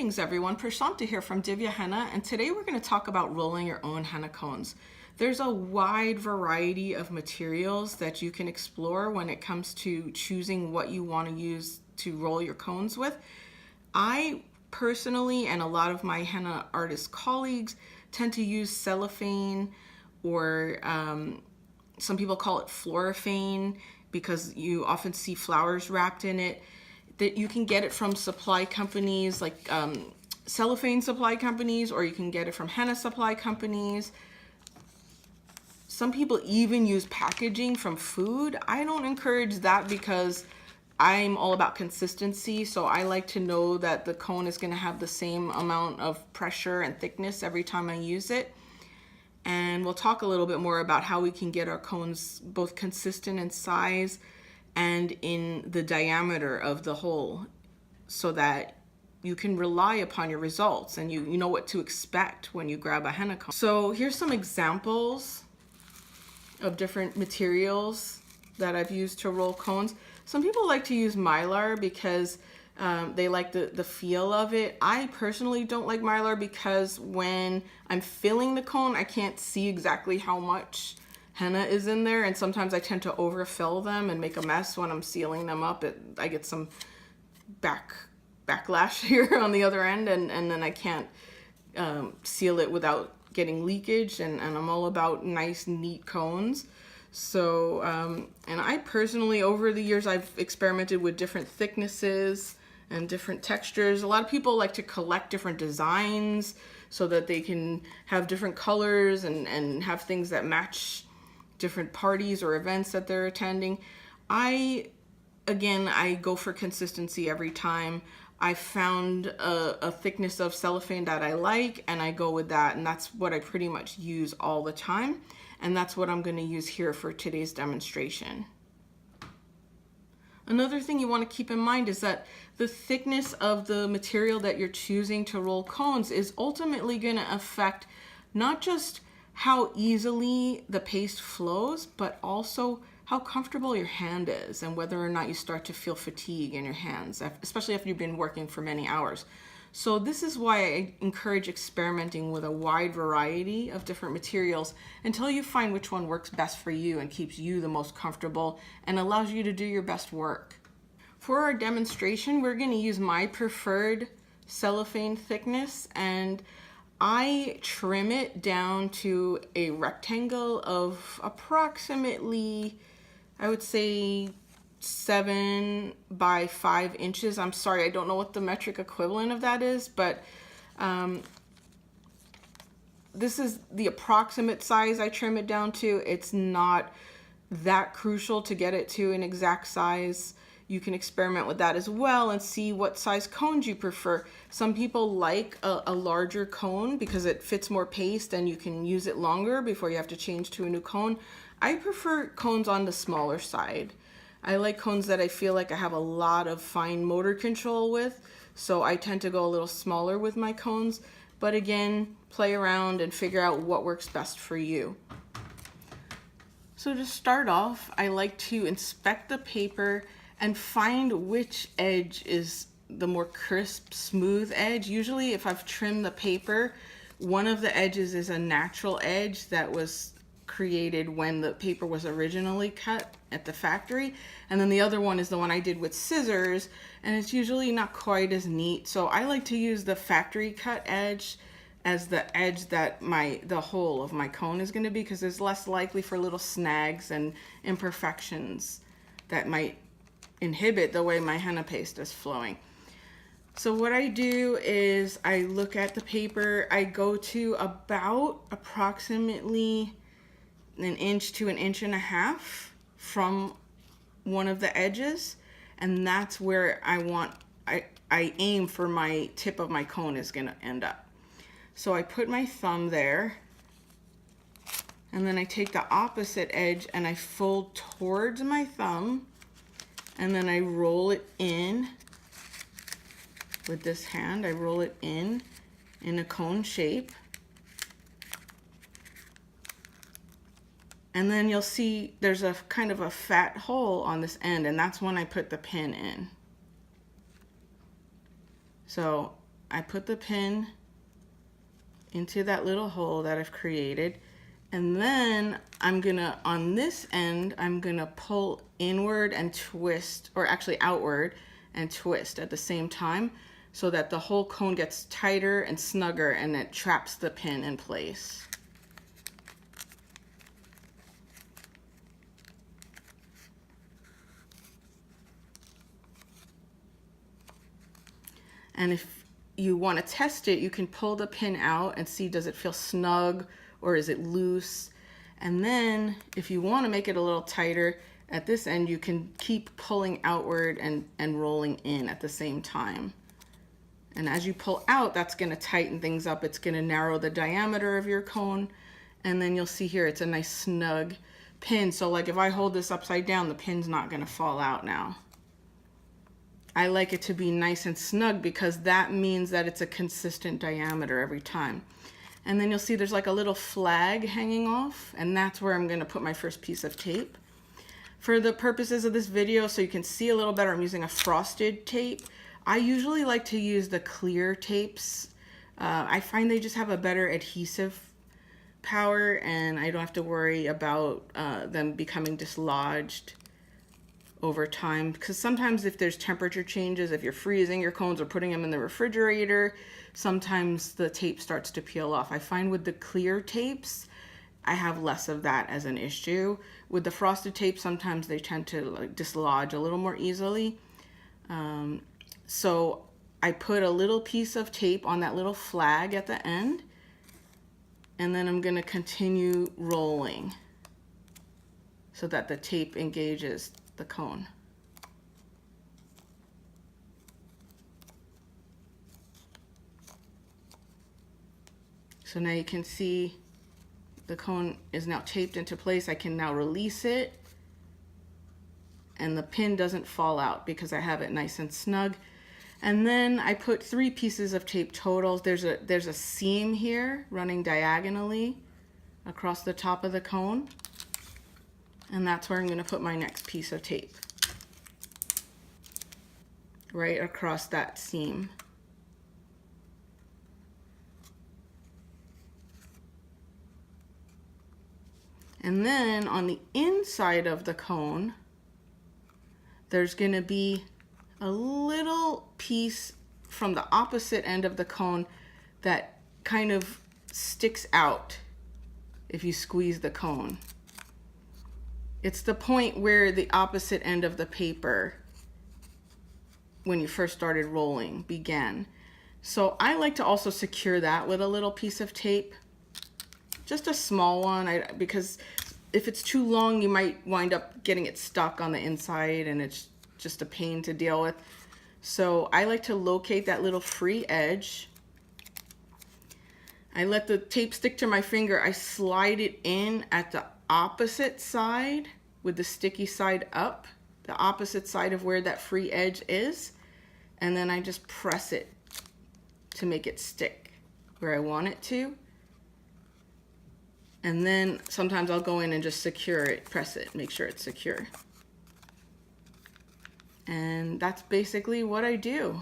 Greetings everyone, Prashanta here from Divya Henna, and today we're going to talk about rolling your own henna cones. There's a wide variety of materials that you can explore when it comes to choosing what you want to use to roll your cones with. I personally, and a lot of my henna artist colleagues, tend to use cellophane, or some people call it fluorophane because you often see flowers wrapped in it. That you can get it from supply companies like cellophane supply companies, or you can get it from henna supply companies. Some people even use packaging from food. I don't encourage that because I'm all about consistency, so I like to know that the cone is going to have the same amount of pressure and thickness every time I use it. And we'll talk a little bit more about how we can get our cones both consistent in size and in the diameter of the hole, so that you can rely upon your results and you know what to expect when you grab a henna cone. So here's some examples of different materials that I've used to roll cones. Some people like to use mylar because they like the feel of it. I personally don't like mylar because when I'm filling the cone, I can't see exactly how much henna is in there, and sometimes I tend to overfill them and make a mess when I'm sealing them up. I get some backlash here on the other end, and then I can't seal it without getting leakage, and I'm all about nice, neat cones. So, and I personally, over the years, I've experimented with different thicknesses and different textures. A lot of people like to collect different designs so that they can have different colors and have things that match different parties or events that they're attending. I go for consistency every time. I found a thickness of cellophane that I like, and I go with that, and that's what I pretty much use all the time, and that's what I'm going to use here for today's demonstration. Another thing you want to keep in mind is that the thickness of the material that you're choosing to roll cones is ultimately going to affect not just how easily the paste flows, but also how comfortable your hand is and whether or not you start to feel fatigue in your hands, especially after you've been working for many hours. So this is why I encourage experimenting with a wide variety of different materials until you find which one works best for you and keeps you the most comfortable and allows you to do your best work. For our demonstration, we're going to use my preferred cellophane thickness, and I trim it down to a rectangle of approximately, I would say, 7 by 5 inches. I'm sorry, I don't know what the metric equivalent of that is, but this is the approximate size I trim it down to. It's not that crucial to get it to an exact size. You can experiment with that as well and see what size cones you prefer. Some people like a larger cone because it fits more paste and you can use it longer before you have to change to a new cone. I prefer cones on the smaller side. I like cones that I feel like I have a lot of fine motor control with, so I tend to go a little smaller with my cones. But again, play around and figure out what works best for you. So to start off, I like to inspect the paper and find which edge is the more crisp, smooth edge. Usually if I've trimmed the paper, one of the edges is a natural edge that was created when the paper was originally cut at the factory, and then the other one is the one I did with scissors, and it's usually not quite as neat. So I like to use the factory cut edge as the edge that the whole of my cone is going to be, because there's less likely for little snags and imperfections that might inhibit the way my henna paste is flowing. So what I do is I look at the paper. I go to about approximately 1 inch to 1.5 inches from one of the edges, and that's where I aim for my tip of my cone is going to end up. So I put my thumb there, and then I take the opposite edge and I fold towards my thumb, and then I roll it in with this hand. I roll it in a cone shape. And then you'll see there's a kind of a fat hole on this end, and that's when I put the pin in. So I put the pin into that little hole that I've created, and then I'm gonna, on this end, I'm gonna pull inward and twist, or actually outward and twist at the same time, so that the whole cone gets tighter and snugger and it traps the pin in place. And if you want to test it, you can pull the pin out and see, does it feel snug or is it loose? And then if you want to make it a little tighter at this end, you can keep pulling outward and rolling in at the same time. And as you pull out, that's going to tighten things up. It's going to narrow the diameter of your cone. And then you'll see here, it's a nice snug pin. So like if I hold this upside down, the pin's not going to fall out now. I like it to be nice and snug because that means that it's a consistent diameter every time. And then you'll see there's like a little flag hanging off, and that's where I'm going to put my first piece of tape. For the purposes of this video, so you can see a little better, I'm using a frosted tape. I usually like to use the clear tapes. I find they just have a better adhesive power, and I don't have to worry about them becoming dislodged over time, because sometimes if there's temperature changes, if you're freezing your cones or putting them in the refrigerator, sometimes the tape starts to peel off. I find with the clear tapes, I have less of that as an issue. With the frosted tape, sometimes they tend to like dislodge a little more easily. So I put a little piece of tape on that little flag at the end, and then I'm going to continue rolling so that the tape engages the cone. So now you can see the cone is now taped into place. I can now release it, and the pin doesn't fall out because I have it nice and snug. And then I put 3 pieces of tape total. There's a seam here running diagonally across the top of the cone. And that's where I'm going to put my next piece of tape, right across that seam. And then on the inside of the cone, there's going to be a little piece from the opposite end of the cone that kind of sticks out if you squeeze the cone. It's the point where the opposite end of the paper, when you first started rolling, began. So I like to also secure that with a little piece of tape, just a small one, because if it's too long, you might wind up getting it stuck on the inside, and it's just a pain to deal with. So I like to locate that little free edge. I let the tape stick to my finger. I slide it in at the opposite side with the sticky side up, the opposite side of where that free edge is, and then I just press it to make it stick where I want it to. And then sometimes I'll go in and just secure it, press it, make sure it's secure. And that's basically what I do.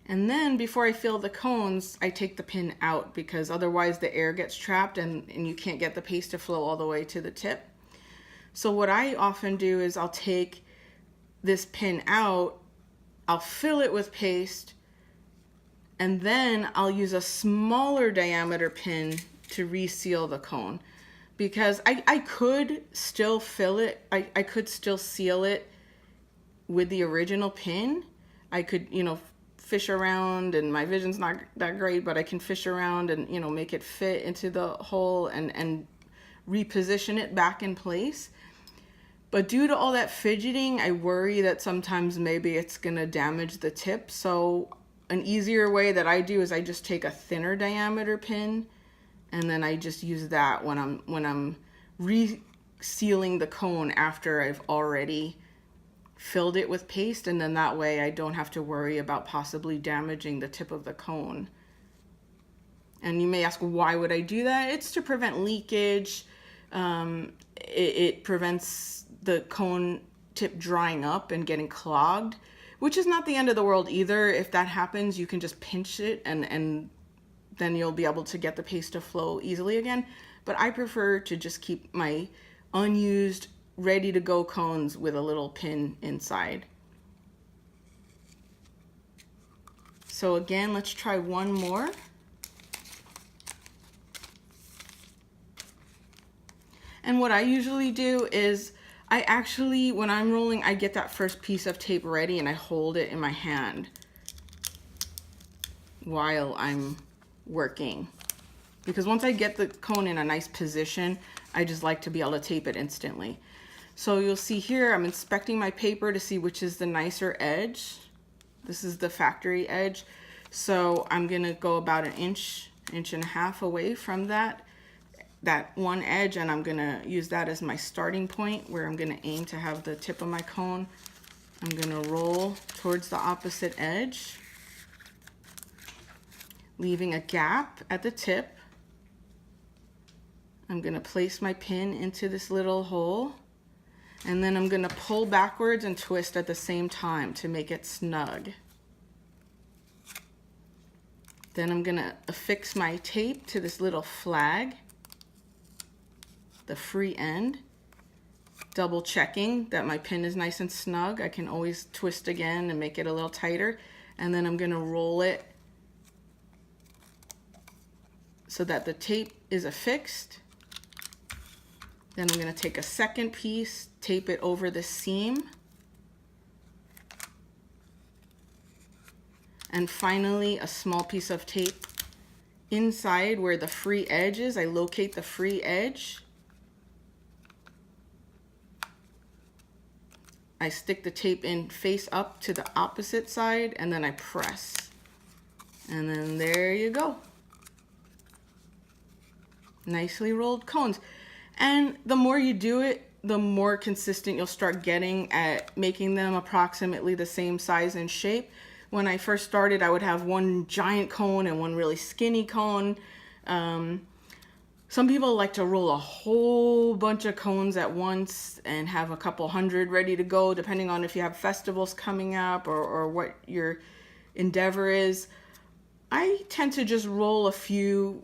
And then before I fill the cones, I take the pin out, because otherwise the air gets trapped and you can't get the paste to flow all the way to the tip. So what I often do is I'll take this pin out, I'll fill it with paste, and then I'll use a smaller diameter pin to reseal the cone. Because I could still fill it, I could still seal it with the original pin. I could, fish around, and my vision's not that great, but I can fish around and, make it fit into the hole and reposition it back in place. But due to all that fidgeting, I worry that sometimes maybe it's gonna damage the tip. So an easier way that I do is I just take a thinner diameter pin, and then I just use that when I'm resealing the cone after I've already filled it with paste, and then that way I don't have to worry about possibly damaging the tip of the cone. And you may ask, why would I do that? It's to prevent leakage. It prevents the cone tip drying up and getting clogged. which is not the end of the world either. If that happens, you can just pinch it and then you'll be able to get the paste to flow easily again. But I prefer to just keep my unused, ready to go cones with a little pin inside. So again, let's try one more. And what I usually do is when I'm rolling, I get that first piece of tape ready and I hold it in my hand while I'm working. Because once I get the cone in a nice position, I just like to be able to tape it instantly. So you'll see here, I'm inspecting my paper to see which is the nicer edge. This is the factory edge. So I'm gonna go about an inch and a half away from that one edge, and I'm gonna use that as my starting point where I'm gonna aim to have the tip of my cone. I'm gonna roll towards the opposite edge, leaving a gap at the tip. I'm gonna place my pin into this little hole, and then I'm gonna pull backwards and twist at the same time to make it snug. Then I'm gonna affix my tape to this little flag, the free end, double checking that my pin is nice and snug. I can always twist again and make it a little tighter. And then I'm gonna roll it so that the tape is affixed. Then I'm gonna take a second piece, tape it over the seam. And finally, a small piece of tape inside where the free edge is. I locate the free edge. I stick the tape in face up to the opposite side, and then I press. And then there you go. Nicely rolled cones. And the more you do it, the more consistent you'll start getting at making them approximately the same size and shape. When I first started, I would have one giant cone and one really skinny cone. Some people like to roll a whole bunch of cones at once and have a couple hundred ready to go, depending on if you have festivals coming up or what your endeavor is. I tend to just roll a few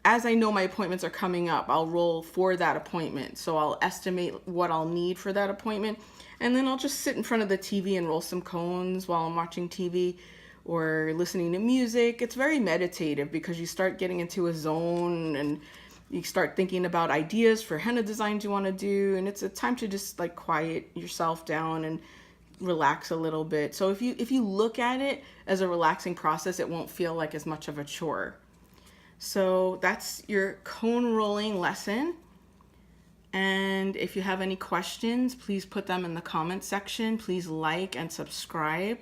as I know my appointments are coming up. I'll roll for that appointment. So I'll estimate what I'll need for that appointment. And then I'll just sit in front of the TV and roll some cones while I'm watching TV or listening to music. It's very meditative because you start getting into a zone and you start thinking about ideas for henna designs you want to do. And it's a time to just like quiet yourself down and relax a little bit. So if you look at it as a relaxing process, it won't feel like as much of a chore. So that's your cone rolling lesson. And if you have any questions, please put them in the comment section. Please like and subscribe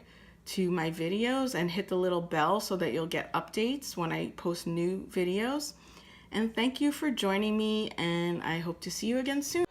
to my videos and hit the little bell so that you'll get updates when I post new videos. And thank you for joining me, and I hope to see you again soon.